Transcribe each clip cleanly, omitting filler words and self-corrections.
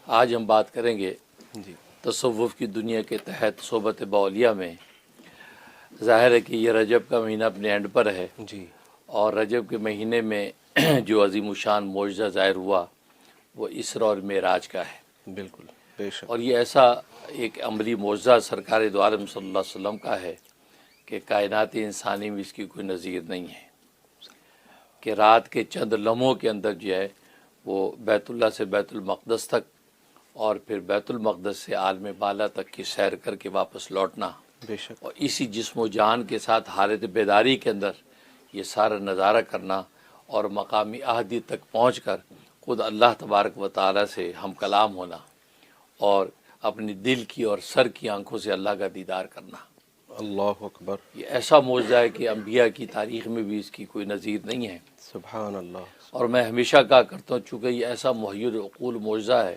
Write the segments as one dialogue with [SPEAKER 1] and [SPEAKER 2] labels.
[SPEAKER 1] آج ہم بات کریں گے
[SPEAKER 2] جی
[SPEAKER 1] تصوف کی دنیا کے تحت صحبت باولیہ میں۔ ظاہر ہے کہ یہ رجب کا مہینہ اپنے اینڈ پر ہے،
[SPEAKER 2] جی
[SPEAKER 1] اور رجب کے مہینے میں جو عظیم الشان معجزہ ظاہر ہوا وہ اسراء اور معراج کا ہے،
[SPEAKER 2] بالکل بے شک.
[SPEAKER 1] اور یہ ایسا ایک عملی معجزہ سرکار دو عالم صلی اللہ علیہ وسلم کا ہے کہ کائنات انسانی میں اس کی کوئی نظیر نہیں ہے، کہ رات کے چند لمحوں کے اندر جو ہے وہ بیت اللہ سے بیت المقدس تک اور پھر بیت المقدس سے عالم بالا تک کی سیر کر کے واپس لوٹنا،
[SPEAKER 2] بے شک.
[SPEAKER 1] اور اسی جسم و جان کے ساتھ حالت بیداری کے اندر یہ سارا نظارہ کرنا اور مقامی احدی تک پہنچ کر خود اللہ تبارک و تعالیٰ سے ہم کلام ہونا اور اپنی دل کی اور سر کی آنکھوں سے اللہ کا دیدار کرنا،
[SPEAKER 2] اللہ اکبر.
[SPEAKER 1] یہ ایسا معجزہ ہے کہ انبیاء کی تاریخ میں بھی اس کی کوئی نظیر نہیں ہے۔
[SPEAKER 2] سبحان اللہ.
[SPEAKER 1] اور میں ہمیشہ کہا کرتا ہوں، چونکہ یہ ایسا محی العقول معجزہ ہے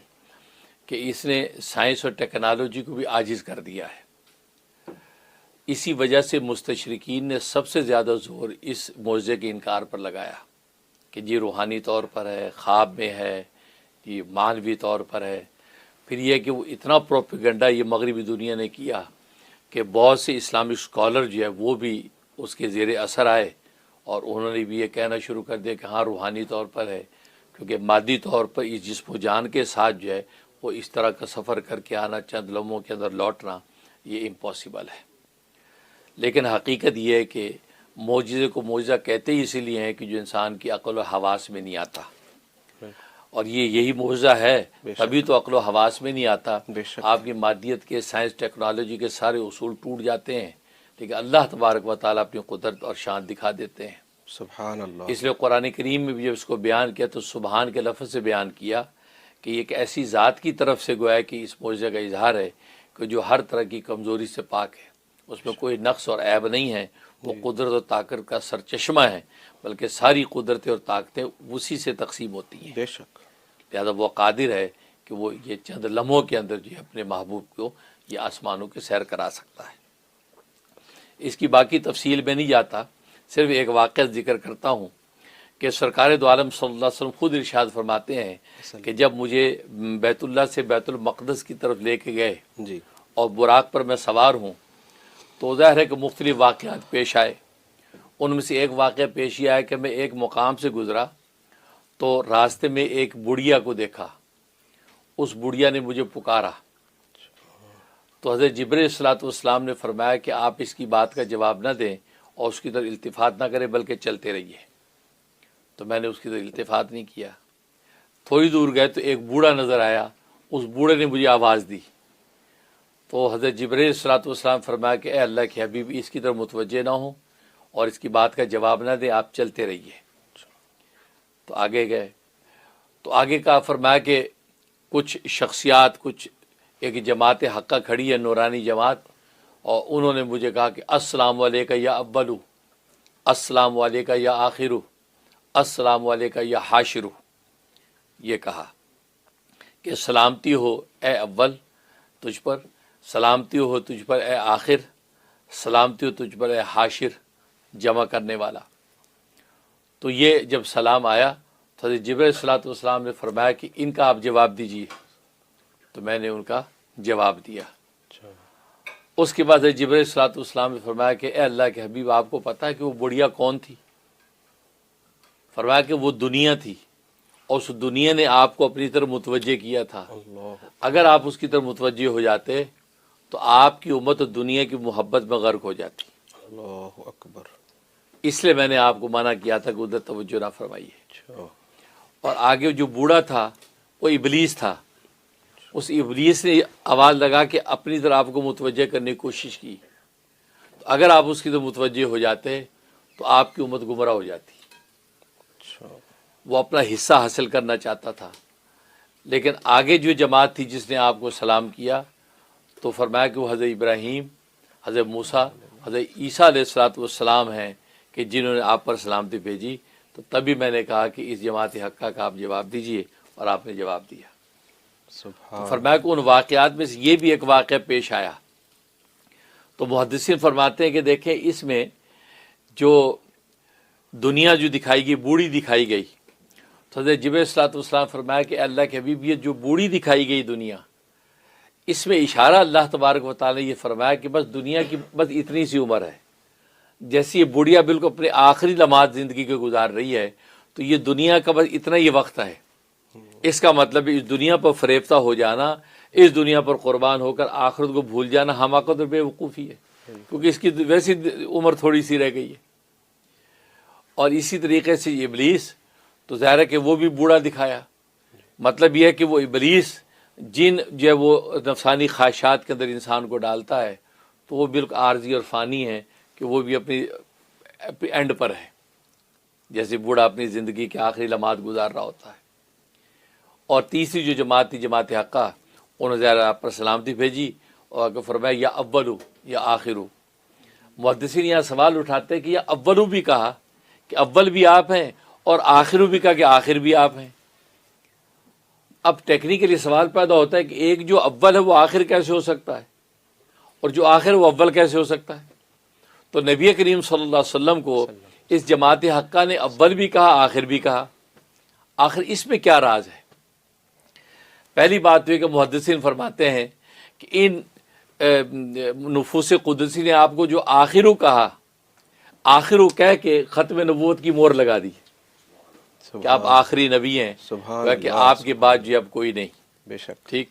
[SPEAKER 1] کہ اس نے سائنس اور ٹیکنالوجی کو بھی عاجز کر دیا ہے۔ اسی وجہ سے مستشرقین نے سب سے زیادہ زور اس معجزے کے انکار پر لگایا کہ یہ روحانی طور پر ہے، خواب میں ہے، یہ معنوی طور پر ہے۔ پھر یہ کہ وہ اتنا پروپیگنڈا یہ مغربی دنیا نے کیا کہ بہت سے اسلامک اسکالر جو ہے وہ بھی اس کے زیر اثر آئے، اور انہوں نے بھی یہ کہنا شروع کر دیا کہ ہاں روحانی طور پر ہے، کیونکہ مادی طور پر اس جسم و جان کے ساتھ جو ہے وہ اس طرح کا سفر کر کے آنا، چند لمحوں کے اندر لوٹنا، یہ امپاسبل ہے۔ لیکن حقیقت یہ ہے کہ معجزے کو معجزہ کہتے ہی اسی لیے ہیں کہ جو انسان کی عقل و حواس میں نہیں آتا، اور یہی معجزہ ہے، تبھی تو عقل و حواس میں نہیں آتا۔
[SPEAKER 2] بے شک.
[SPEAKER 1] آپ کی مادیت کے، سائنس ٹیکنالوجی کے سارے اصول ٹوٹ جاتے ہیں، لیکن اللہ تبارک و تعالیٰ اپنی قدرت اور شان دکھا دیتے ہیں۔
[SPEAKER 2] سبحان اللہ.
[SPEAKER 1] اس لیے قرآن کریم میں بھی جب اس کو بیان کیا تو سبحان کے لفظ سے بیان کیا کہ یہ ایک ایسی ذات کی طرف سے گویا کہ اس معجزے کا اظہار ہے کہ جو ہر طرح کی کمزوری سے پاک ہے، اس میں کوئی نقص اور عیب نہیں ہے، وہ قدرت اور طاقت کا سرچشمہ ہے، بلکہ ساری قدرتیں اور طاقتیں اسی سے تقسیم ہوتی ہیں۔
[SPEAKER 2] بے شک.
[SPEAKER 1] لہذا وہ قادر ہے کہ وہ یہ چند لمحوں کے اندر جو ہے اپنے محبوب کو یہ آسمانوں کے سیر کرا سکتا ہے۔ اس کی باقی تفصیل میں نہیں جاتا، صرف ایک واقعہ ذکر کرتا ہوں کہ سرکار دو عالم صلی اللہ علیہ وسلم خود ارشاد فرماتے ہیں کہ جب مجھے بیت اللہ سے بیت المقدس کی طرف لے کے گئے
[SPEAKER 2] جی
[SPEAKER 1] اور براق پر میں سوار ہوں تو ظاہر ہے کہ مختلف واقعات پیش آئے۔ ان میں سے ایک واقعہ پیش یہ آیا کہ میں ایک مقام سے گزرا تو راستے میں ایک بڑھیا کو دیکھا، اس بڑھیا نے مجھے پکارا، تو حضرت جبرائیل صلاۃ والسلام نے فرمایا کہ آپ اس کی بات کا جواب نہ دیں اور اس کی طرف التفات نہ کریں بلکہ چلتے رہیے۔ تو میں نے اس کی طرف التفات نہیں کیا۔ تھوڑی دور گئے تو ایک بوڑھا نظر آیا، اس بوڑھے نے مجھے آواز دی، تو حضرت جبرائیل صلاۃ والسلام فرمایا کہ اے اللہ کے حبیب، اس کی طرف متوجہ نہ ہوں اور اس کی بات کا جواب نہ دیں، آپ چلتے رہیے۔ تو آگے گئے تو آگے کا فرمایا کہ کچھ شخصیات، کچھ ایک جماعت حقہ کھڑی ہے، نورانی جماعت، اور انہوں نے مجھے کہا کہ السلام علیکہ یا اولو، السلام علیکہ یا آخرو، السلام علیکہ یا حاشرو۔ یہ کہا کہ سلامتی ہو اے اول تجھ پر، سلامتی ہو تجھ پر اے آخر، سلامتی ہو تجھ پر اے حاشر، جمع کرنے والا۔ تو یہ جب سلام آیا تو حضرت جبرائیل صلاۃ والسلام نے فرمایا کہ ان کا آپ جواب دیجیے، تو میں نے ان کا جواب دیا۔ اس کے بعد حضرت جبرائیل صلاۃ والسلام نے فرمایا کہ اے اللہ کے حبیب، آپ کو پتہ ہے کہ وہ بڑھیا کون تھی؟ فرمایا کہ وہ دنیا تھی، اور اس دنیا نے آپ کو اپنی طرف متوجہ کیا تھا۔ اگر آپ اس کی طرف متوجہ ہو جاتے تو آپ کی امت دنیا کی محبت میں غرق ہو جاتی۔
[SPEAKER 2] اللہ اکبر.
[SPEAKER 1] اس لیے میں نے آپ کو منع کیا تھا کہ ادھر توجہ نہ فرمائیے۔ اور آگے جو بوڑھا تھا وہ ابلیس تھا، اس ابلیس نے آواز لگا کے اپنی طرف آپ کو متوجہ کرنے کی کوشش کی۔ تو اگر آپ اس کی طرف متوجہ ہو جاتے تو آپ کی امت گمراہ ہو جاتی۔ وہ اپنا حصہ حاصل کرنا چاہتا تھا، لیکن آگے جو جماعت تھی جس نے آپ کو سلام کیا تو فرمایا کہ وہ حضرت ابراہیم، حضرت موسیٰ، حضرت عیسیٰ علیہ الصلوۃ والسلام ہیں کہ جنہوں نے آپ پر سلامتی بھیجی۔ تو تبھی میں نے کہا کہ اس جماعت حقہ کا آپ جواب دیجئے، اور آپ نے جواب دیا۔ تو فرمایا کہ ان واقعات میں سے یہ بھی ایک واقعہ پیش آیا۔ تو محدثین فرماتے ہیں کہ دیکھیں اس میں جو دنیا جو دکھائی گئی، بوڑھی دکھائی گئی، تو حضرت جبرائیل علیہ الصلوۃ والسلام فرمایا کہ اللہ کے حبیب یہ جو بوڑھی دکھائی گئی دنیا، اس میں اشارہ اللہ تبارک و تعالیٰ نے یہ فرمایا کہ بس دنیا کی بس اتنی سی عمر ہے، جیسے یہ بڑھیا بالکل اپنے آخری لمحات زندگی کے گزار رہی ہے، تو یہ دنیا کا بس اتنا یہ وقت ہے۔ اس کا مطلب اس دنیا پر فریفتہ ہو جانا، اس دنیا پر قربان ہو کر آخرت کو بھول جانا حماقت اور بے وقوفی ہے، کیونکہ اس کی ویسی عمر تھوڑی سی رہ گئی ہے۔ اور اسی طریقے سے ابلیس تو ظاہر ہے کہ وہ بھی بوڑھا دکھایا، مطلب یہ ہے کہ وہ ابلیس جن جو ہے وہ نفسانی خواہشات کے اندر انسان کو ڈالتا ہے، تو وہ بالکل عارضی اور فانی ہے کہ وہ بھی اپنی اینڈ پر ہے، جیسے بوڑھا اپنی زندگی کے آخری لمحات گزار رہا ہوتا ہے۔ اور تیسری جو جماعت تھی جماعت حقہ، انہوں نے ظاہر آپ پر سلامتی بھیجی اور آگے فرمایا یا اولو یا آخرو۔ محدثین یہاں سوال اٹھاتے ہیں کہ یا اولو بھی کہا کہ اول بھی آپ ہیں، اور آخرو بھی کہا کہ آخر بھی آپ ہیں۔ اب ٹیکنیکلی سوال پیدا ہوتا ہے کہ ایک جو اول ہے وہ آخر کیسے ہو سکتا ہے، اور جو آخر وہ اول کیسے ہو سکتا ہے؟ تو نبی کریم صلی اللہ علیہ وسلم کو اس جماعت حقہ نے اول بھی کہا آخر بھی کہا، آخر اس میں کیا راز ہے؟ پہلی بات تو یہ کہ محدثین فرماتے ہیں کہ ان نفوس قدسی نے آپ کو جو آخرو کہا، آخرو کہہ کے ختم نبوت کی مہر لگا دی کہ آپ آخری نبی ہیں، کہ آپ کے بعد جو اب کوئی نہیں۔
[SPEAKER 2] بے شک
[SPEAKER 1] ٹھیک،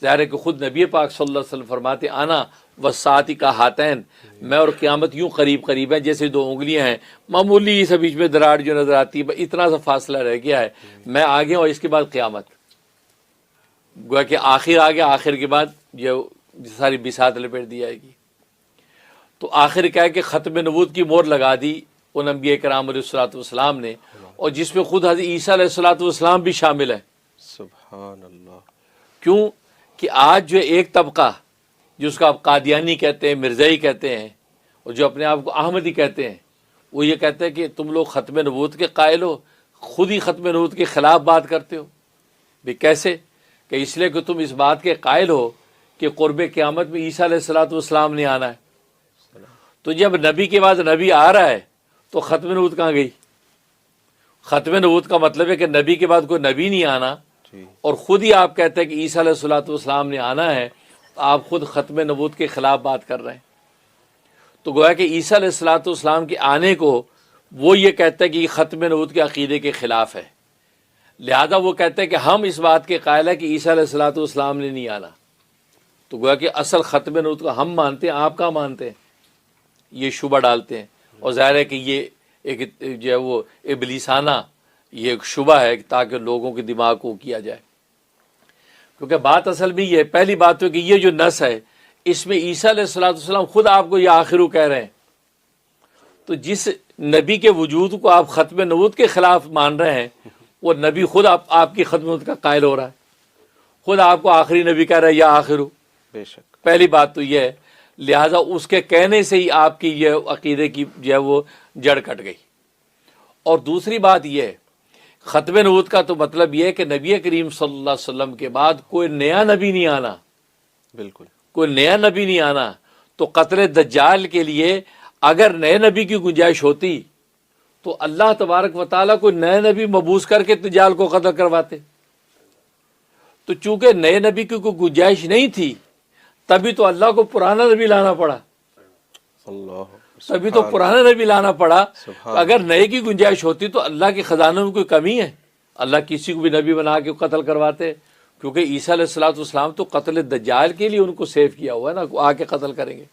[SPEAKER 1] ظاہر ہے کہ خود نبی پاک صلی اللہ علیہ وسلم فرماتے آنا والساعۃ کا ہاتین، میں اور قیامت یوں قریب قریب ہیں جیسے دو انگلیاں ہیں، معمولی سا بیچ میں دراڑ جو نظر آتی ہے، اتنا سا فاصلہ رہ گیا ہے، میں آگے اور اس کے بعد قیامت، گویا کہ آخر آگے، آخر کے بعد یہ ساری بساط لپیٹ دی جائے گی۔ تو آخر کیا ہے کہ ختم نبوت کی مہر لگا دی ان انبیاء کرام علیہ الصلوۃ والسلام نے، اور جس میں خود حضرت عیسیٰ علیہ الصلوۃ والسلام بھی شامل ہے۔
[SPEAKER 2] سبحان اللہ۔
[SPEAKER 1] کیوں کہ آج جو ایک طبقہ جس کو آپ قادیانی کہتے ہیں، مرزائی کہتے ہیں، اور جو اپنے آپ کو احمدی کہتے ہیں، وہ یہ کہتے ہیں کہ تم لوگ ختم نبوت کے قائل ہو، خود ہی ختم نبوت کے خلاف بات کرتے ہو۔ بھی کیسے؟ کہ اس لیے کہ تم اس بات کے قائل ہو کہ قرب قیامت میں عیسیٰ علیہ الصلوۃ والسلام نے آنا ہے، تو جب نبی کے بعد نبی آ رہا ہے تو ختم نبوت کہاں گئی؟ ختم نبوت کا مطلب ہے کہ نبی کے بعد کوئی نبی نہیں آنا، اور خود ہی آپ کہتے ہیں کہ عیسیٰ علیہ الصلوۃ والسلام نے آنا ہے، تو آپ خود ختم نبوت کے خلاف بات کر رہے ہیں۔ تو گویا کہ عیسیٰ علیہ الصلوۃ والسلام کے آنے کو وہ یہ کہتا ہے کہ یہ ختم نبوت کے عقیدے کے خلاف ہے، لہذا وہ کہتے ہیں کہ ہم اس بات کے قائل ہیں کہ عیسیٰ علیہ الصلوۃ والسلام نے نہیں آنا۔ تو گویا کہ اصل ختم نبوت کو ہم مانتے ہیں، آپ کہاں مانتے ہیں؟ یہ شبہ ڈالتے ہیں، اور ظاہر ہے کہ یہ ایک جو ہے وہ ابلیسانہ یہ ایک شبہ ہے تاکہ لوگوں کے دماغ کو کیا جائے، کیونکہ بات اصل میں یہ ہے۔ پہلی بات تو کہ یہ جو نص ہے اس میں عیسیٰ علیہ الصلوۃ والسلام خود آپ کو یہ آخرو کہہ رہے ہیں، تو جس نبی کے وجود کو آپ ختم نبوت کے خلاف مان رہے ہیں، وہ نبی خود آپ کی ختم نبوت کا قائل ہو رہا ہے، خود آپ کو آخری نبی کہہ رہا ہے یا آخرو۔
[SPEAKER 2] بے شک۔
[SPEAKER 1] پہلی بات تو یہ ہے، لہٰذا اس کے کہنے سے ہی آپ کی یہ عقیدے کی جو ہے وہ جڑ کٹ گئی۔ اور دوسری بات یہ ہے، ختم نبوت کا تو مطلب یہ ہے کہ نبی کریم صلی اللہ علیہ وسلم کے بعد کوئی نیا نبی نہیں آنا،
[SPEAKER 2] بالکل
[SPEAKER 1] کوئی نیا نبی نہیں آنا۔ تو قتل دجال کے لیے اگر نئے نبی کی گنجائش ہوتی تو اللہ تبارک و تعالیٰ کوئی نئے نبی مبعوث کر کے دجال کو قتل کرواتے، تو چونکہ نئے نبی کی کوئی گنجائش نہیں تھی، تبھی تو اللہ کو پرانا نبی لانا پڑا،
[SPEAKER 2] اللہ،
[SPEAKER 1] تبھی تو پرانا نبی لانا پڑا۔
[SPEAKER 2] سبحان۔
[SPEAKER 1] اگر نئے کی گنجائش ہوتی تو اللہ کے خزانوں میں کوئی کمی ہے؟ اللہ کسی کو بھی نبی بنا کے قتل کرواتے، کیونکہ عیسیٰ علیہ الصلوۃ والسلام تو قتل دجال کے لیے ان کو سیو کیا ہوا ہے نا، آ کے قتل کریں گے۔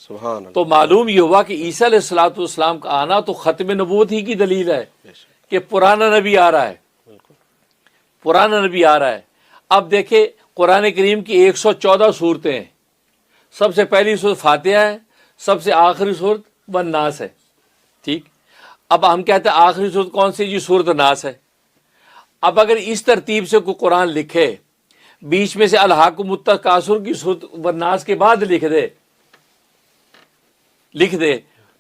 [SPEAKER 2] سبحان اللہ۔
[SPEAKER 1] تو معلوم یہ ہوا کہ عیسیٰ علیہ الصلوۃ والسلام کا آنا تو ختم نبوت ہی کی دلیل ہے
[SPEAKER 2] بے شک۔
[SPEAKER 1] کہ پرانا نبی آ رہا ہے،
[SPEAKER 2] بالکل۔
[SPEAKER 1] پرانا نبی آ رہا ہے۔ اب دیکھیں قرآن کریم کی 114 صورتیں ہیں، سب سے پہلی صورت فاتحہ ہے، سب سے آخری صورت والناس ہے، ٹھیک۔ اب ہم کہتے ہیں آخری صورت کون سی؟ جی صورت ناس ہے۔ اب اگر اس ترتیب سے کوئی قرآن لکھے، بیچ میں سے الحاکم التکاثر کی صورت والناس کے بعد لکھ دے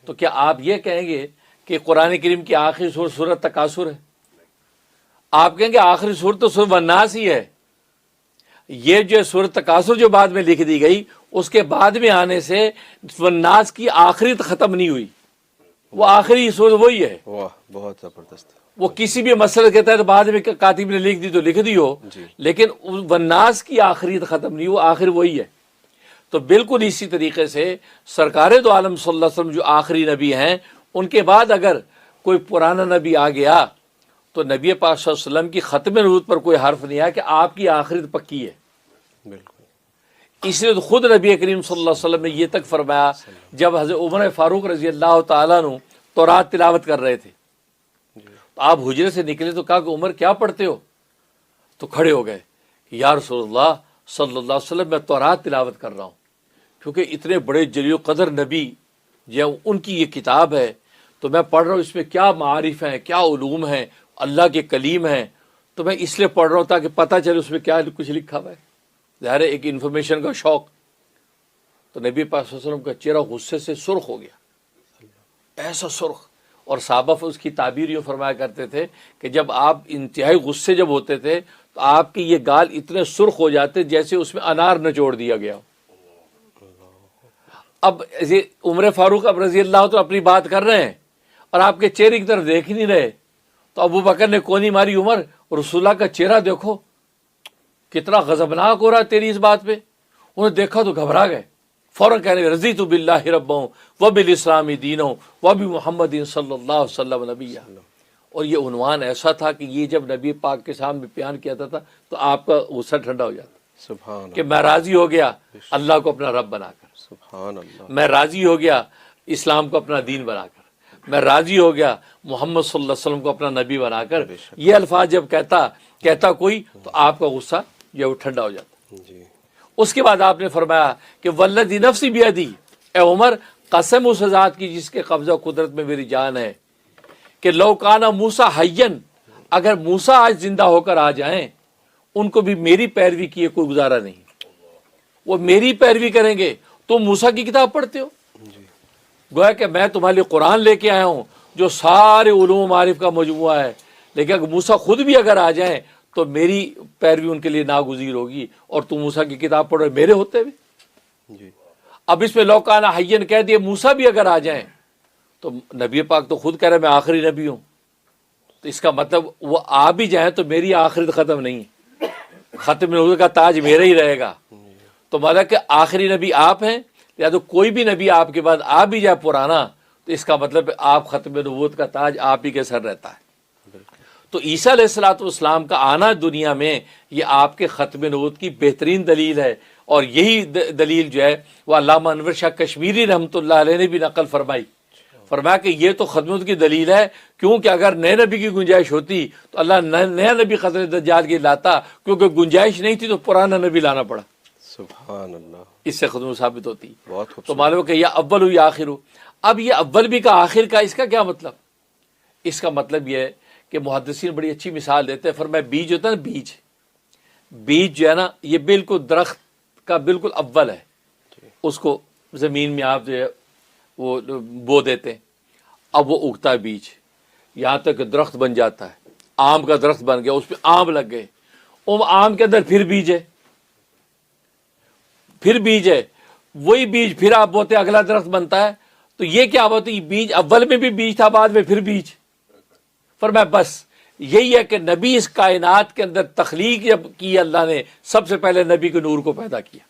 [SPEAKER 1] تو کیا آپ یہ کہیں گے کہ قرآن کریم کی آخری صورت سورۃ تکاثر ہے؟ آپ کہیں گے آخری صورت تو سورۃ والناس ہی ہے۔ یہ جو سورۃ تکاثر جو بعد میں لکھ دی گئی، اس کے بعد میں آنے سے والناس کی آخری ختم نہیں ہوئی، وہ آخری صورت وہی ہے۔
[SPEAKER 2] واہ، بہت زبردست۔
[SPEAKER 1] وہ کسی بھی مسئلے کے تحت بعد میں کاتب نے لکھ دی تو لکھ دی ہو، لیکن والناس کی آخریت ختم نہیں، وہ آخر وہی ہے۔ تو بالکل اسی طریقے سے سرکار دو عالم صلی اللہ علیہ وسلم جو آخری نبی ہیں، ان کے بعد اگر کوئی پرانا نبی آ گیا تو نبی پاک صلی اللہ علیہ وسلم کی ختم نبوت پر کوئی حرف نہیں آیا کہ آپ کی آخریت پکی ہے۔
[SPEAKER 2] بالکل،
[SPEAKER 1] اس لیے تو خود نبی کریم صلی اللہ علیہ وسلم نے یہ تک فرمایا جب حضرت عمر فاروق رضی اللہ تعالیٰ عنہ تورات تلاوت کر رہے تھے، تو آپ حجرے سے نکلے تو کہا کہ عمر کیا پڑھتے ہو؟ تو کھڑے ہو گئے کہ یا رسول اللہ صلی اللہ علیہ وسلم میں تورات تلاوت کر رہا ہوں، کیونکہ اتنے بڑے جلیل و قدر نبی جو ان کی یہ کتاب ہے تو میں پڑھ رہا ہوں، اس میں کیا معارف ہیں، کیا علوم ہیں، اللہ کے کلیم ہیں، تو میں اس لیے پڑھ رہا ہوں تاکہ پتہ چلے اس میں کیا کچھ لکھا ہوا ہے، ظاہر ہے ایک انفارمیشن کا شوق۔ تو نبی پاک صلی اللہ علیہ وسلم کا چہرہ غصے سے سرخ ہو گیا، ایسا سرخ، اور صحابہ اس کی تعبیر یوں فرمایا کرتے تھے کہ جب آپ انتہائی غصے جب ہوتے تھے تو آپ کی یہ گال اتنے سرخ ہو جاتے جیسے اس میں انار نچوڑ دیا گیا ہو۔ اب عمر فاروق اب رضی اللہ تو اپنی بات کر رہے ہیں اور آپ کے چہرے کی طرف دیکھ ہی نہیں رہے، تو ابو بکر نے کونی ماری، عمر رسول اللہ کا چہرہ دیکھو کتنا غضبناک ہو رہا ہے تیری اس بات پہ۔ انہوں نے دیکھا تو گھبرا گئے، فوراً کہنے لگے رضیت باللہ ربا وبالاسلام دینا وبمحمد صلی اللہ علیہ وسلم نبیہ۔ اور یہ عنوان ایسا تھا کہ یہ جب نبی پاک کے سامنے بیان کیا تھا تو آپ کا غصہ ٹھنڈا ہو جاتا
[SPEAKER 2] سبحان
[SPEAKER 1] کہ میں راضی ہو گیا اللہ کو اپنا رب بنا کر،
[SPEAKER 2] سبحان اللہ،
[SPEAKER 1] میں راضی ہو گیا اسلام کو اپنا دین بنا کر، میں راضی ہو گیا محمد صلی اللہ علیہ وسلم کو اپنا نبی بنا کر۔ یہ الفاظ جب کہتا کوئی تو آپ کا غصہ جو ٹھنڈا ہو جاتا۔
[SPEAKER 2] جی،
[SPEAKER 1] اس کے بعد آپ نے فرمایا کہ والذی نفسی بیدی، اے عمر قسم اس ذات کی جس کے قبضہ قدرت میں میری جان ہے، کہ لو کانا موسیٰ حیًّا، اگر موسیٰ آج زندہ ہو کر آ جائیں ان کو بھی میری پیروی کیے کوئی گزارا نہیں، وہ میری پیروی کریں گے۔ تم موسیٰ کی کتاب پڑھتے ہو، گویا کہ میں تمہارے لیے قرآن لے کے آیا ہوں جو سارے علوم و معارف کا مجموعہ ہے، لیکن اگر موسیٰ خود بھی اگر آ جائیں تو میری پیروی ان کے لیے ناگزیر ہوگی، اور تم موسیٰ کی کتاب پڑھ رہے میرے ہوتے ہوئے۔
[SPEAKER 2] جی،
[SPEAKER 1] اب اس میں لو کانا حیًّا کہہ دیے، موسیٰ بھی اگر آ جائیں تو نبی پاک تو خود کہہ رہے میں آخری نبی ہوں، تو اس کا مطلب وہ آ بھی جائیں تو میری آخرت ختم نہیں، ختم نبوت کا تاج میرا ہی رہے گا۔ تو مطلب کہ آخری نبی آپ ہیں، یا تو کوئی بھی نبی آپ کے بعد آ بھی جائے پرانا تو اس کا مطلب آپ ختم نبوت کا تاج آپ ہی کے سر رہتا ہے۔ تو عیسیٰ علیہ الصلوۃ والسلام کا آنا دنیا میں یہ آپ کے ختم نبوت کی بہترین دلیل ہے، اور یہی دلیل جو ہے وہ علامہ انور شاہ کشمیری رحمۃ اللہ علیہ نے بھی نقل فرمایا کہ یہ تو ختم نبوت کی دلیل ہے، کیونکہ اگر نئے نبی کی گنجائش ہوتی تو اللہ نیا نبی خطر دجال کے لاتا، کیونکہ گنجائش نہیں تھی تو پرانا نبی لانا پڑا،
[SPEAKER 2] سبحان اللہ،
[SPEAKER 1] اس سے ختم نبوت ثابت ہوتی۔
[SPEAKER 2] بہت
[SPEAKER 1] تو
[SPEAKER 2] خوبصورت،
[SPEAKER 1] معلوم ہے کہ یا اول ہو یا آخر ہو۔ اب یہ اول بھی کا آخر کا اس کا کیا مطلب؟ اس کا مطلب یہ ہے کہ محدثین بڑی اچھی مثال دیتے ہیں، فرمایا بیج ہوتا ہے نا، بیج جو ہے نا یہ بالکل درخت کا بالکل اول ہے، اس کو زمین میں آپ جو ہے وہ بو دیتے ہیں، اب وہ اگتا ہے بیج، یہاں تک کہ درخت بن جاتا ہے، آم کا درخت بن گیا، اس پہ آم لگ گئے، آم کے اندر پھر بیج ہے، وہی بیج پھر آپ بوتے اگلا درخت بنتا ہے۔ تو یہ کیا بات ہے، بیج اول میں بھی بیج تھا، بعد میں پھر بیج۔ فرمایا بس یہی ہے کہ نبی اس کائنات کے اندر تخلیق جب کی اللہ نے، سب سے پہلے نبی کے نور کو پیدا کیا،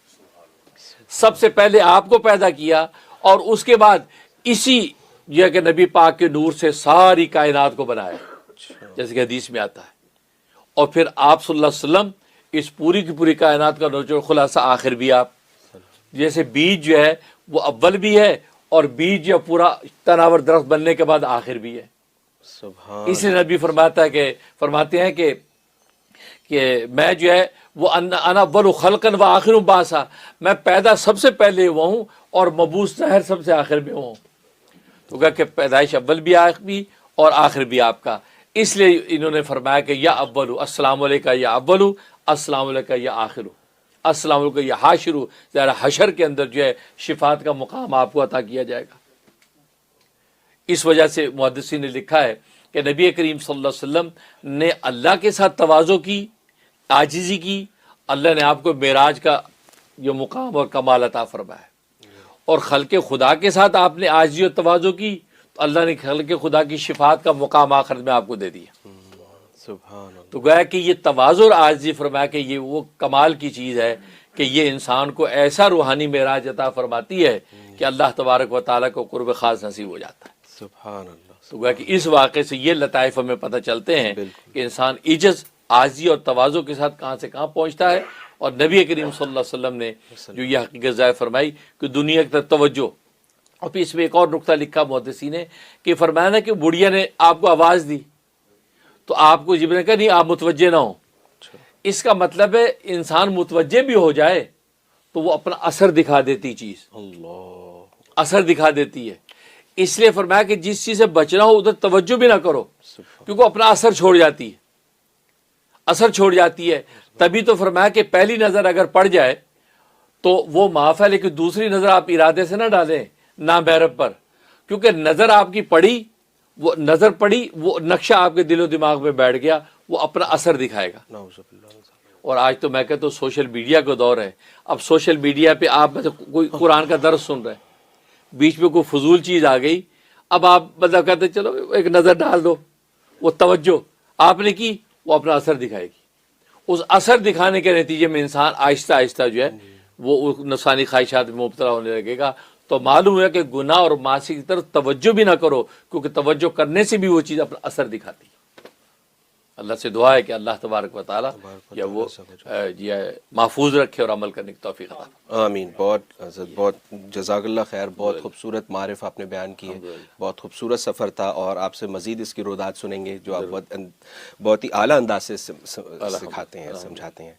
[SPEAKER 1] سب سے پہلے آپ کو پیدا کیا، اور اس کے بعد اسی یہ کہ نبی پاک کے نور سے ساری کائنات کو بنایا، جیسے کہ حدیث میں آتا ہے۔ اور پھر آپ صلی اللہ علیہ وسلم اس پوری کی پوری کائنات کا نچوڑ خلاصہ آخر بھی آپ، جیسے بیج جو ہے وہ اول بھی ہے، اور بیج جو پورا تناور درخت بننے کے بعد آخر بھی ہے۔
[SPEAKER 2] سبحان،
[SPEAKER 1] اس لیے نبی فرماتے ہیں کہ میں جو ہے وہ انا اول خلقا و آخر بعثا، میں پیدا سب سے پہلے ہوا ہوں اور مبعوث ظاہر سب سے آخر میں ہوں۔ تو کہا کہ پیدائش اول بھی آخر بھی اور آخر بھی آپ کا، اس لیے انہوں نے فرمایا کہ یا اول السلام علیکہ یا اول السلام علیکہ یا آخر، السلام علیکم یا حاشر، ذرا حشر کے اندر جو ہے شفاعت کا مقام آپ کو عطا کیا جائے گا۔ اس وجہ سے محدثین نے لکھا ہے کہ نبی کریم صلی اللہ علیہ وسلم نے اللہ کے ساتھ تواضع کی، عاجزی کی، اللہ نے آپ کو معراج کا جو مقام اور کمال عطا فرمایا ہے، اور خلق خدا کے ساتھ آپ نے عاجزی اور تواضع کی تو اللہ نے خلق خدا کی شفاعت کا مقام آخرت میں آپ کو دے دیا۔
[SPEAKER 2] سبحان اللہ۔
[SPEAKER 1] تو گویا کہ یہ تواضع اور عاجزی، فرمایا کہ یہ وہ کمال کی چیز ہے کہ یہ انسان کو ایسا روحانی معراج عطا فرماتی ہے کہ اللہ تبارک و تعالیٰ کو قرب خاص نصیب ہو جاتا ہے۔
[SPEAKER 2] سبحان اللہ۔
[SPEAKER 1] تو گویا کہ اس واقعے سے یہ لطائف ہمیں پتہ چلتے ہیں
[SPEAKER 2] بالکل۔
[SPEAKER 1] کہ انسان عجز، عاجزی اور تواضع کے ساتھ کہاں سے کہاں پہنچتا ہے، اور نبی کریم صلی اللہ علیہ وسلم نے جو یہ حقیقت ظاہر فرمائی کہ دنیا کی طرف توجہ۔ اور پھر اس میں ایک اور نقطہ لکھا محدثین نے کہ فرمایا نا کہ بڑھیا نے آپ کو آواز دی تو آپ کو جب نے کہا نہیں آپ متوجہ نہ ہوں، اس کا مطلب ہے انسان متوجہ بھی ہو جائے تو وہ اپنا اثر دکھا دیتی چیز،
[SPEAKER 2] اللہ،
[SPEAKER 1] اثر دکھا دیتی ہے۔ اس لیے فرمایا کہ جس چیز سے بچنا ہو ادھر توجہ بھی نہ کرو، کیونکہ وہ اپنا اثر چھوڑ جاتی ہے، اثر چھوڑ جاتی ہے۔ تبھی تو فرمایا کہ پہلی نظر اگر پڑ جائے تو وہ معاف ہے، لیکن دوسری نظر آپ ارادے سے نہ ڈالیں نامحرم پر، کیونکہ نظر آپ کی پڑی، وہ نظر پڑی، وہ نقشہ آپ کے دل و دماغ میں بیٹھ گیا، وہ اپنا اثر دکھائے گا۔
[SPEAKER 2] نعوذ باللہ۔
[SPEAKER 1] اور آج تو میں کہتا ہوں سوشل میڈیا کا دور ہے، اب سوشل میڈیا پہ آپ کوئی قرآن کا درس سن رہے ہیں، بیچ میں کوئی فضول چیز آ گئی، اب آپ مطلب کہتے ہیں چلو ایک نظر ڈال دو، وہ توجہ آپ نے کی، وہ اپنا اثر دکھائے گی۔ اس اثر دکھانے کے نتیجے میں انسان آہستہ آہستہ جو ہے وہ نفسانی خواہشات میں مبتلا ہونے لگے گا۔ تو معلوم ہے کہ گناہ اور معاصی کی طرف توجہ بھی نہ کرو، کیونکہ توجہ کرنے سے بھی وہ چیز اپنا اثر دکھاتی ہے۔ اللہ سے دعا ہے کہ اللہ تبارک و تعالیٰ یا وہ محفوظ رکھے اور عمل کرنے کی توفیق عطا فرمائے۔
[SPEAKER 2] آمین۔ بہت حضرت، بہت جزاک اللہ خیر، بہت خوبصورت معرف آپ نے بیان کیے، بہت خوبصورت سفر تھا، اور آپ سے مزید اس کی روایات سنیں گے جو آپ بہت ہی اعلیٰ انداز سے سکھاتے ہیں، سمجھاتے ہیں۔